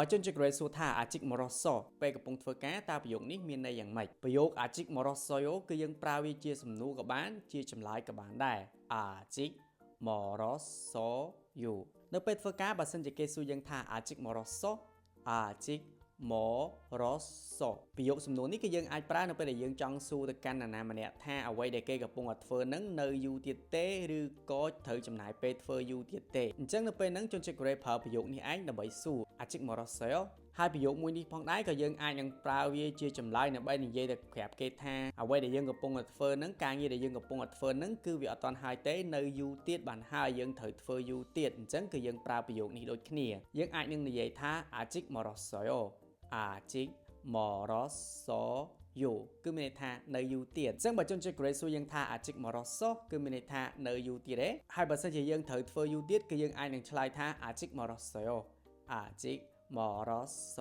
បើជនជាក្រេសួរថាអាជីកមរសពេលកំពុងធ្វើការតើប្រយោគនេះមានន័យយ៉ាងម៉េចប្រយោគអាជីកមរសយោគឺយើងប្រើវាជាសំណួរក៏បានជាចម្លើយក៏បានដែរអាជីកមរសយោនៅពេលធ្វើការបើសិនជាគេសួរយើងថាអាជីកមរសអាជីកមរសប្រយោគសំណួរនេះគឺយើងអាចប្រើនៅពេលដែលយើងចង់សួរទៅកាន់នរណាម្នាក់ថាអ្វីដែលគេកំពុងតែធ្វើនឹងនៅយូរទៀតទេឬក៏ត្រូវចំណាយពេលធ្វើយូរទៀតទេអញ្ចឹងនៅពេលហ្នឹងជនជាតិកូរ៉េប្រើប្រយោគនេះឯងដើម្បីសួរអាជីកមរសយោហើយប្រយោគមួយនេះផងដែរក៏យើងអាចនឹងប្រើវាជាចម្លើយដើម្បីនិយាយទៅប្រាប់គេថាអ្វីដែលយើងកំពុងតែធ្វើនឹងការងារដែលយើងកំពុងតែធ្វើនឹងគឺវាអត់ទាន់ហើយទេនៅយូរទៀតបានហើយយើងត្រូវធ្វើយូរទៀតអញ្ចឹងគឺយើងប្រើប្រយោគនេះដូចគ្នាយើងអាចនឹងនិយាយថាអាជីកមរសយោអាជីកមរសយោគឺមានន័យថានៅយូរទៀតអញ្ចឹងបើជនជាតិកូរ៉េសួរយើងថាអាជីកមរសគឺមានន័យថានៅយូរទៀតទេហើយបើសិនជាយើងត្រូវធ្វើយូរទៀតគឺយើងអាចនឹងឆ្លើយថាអាជីកមរសយោអាជីកមរស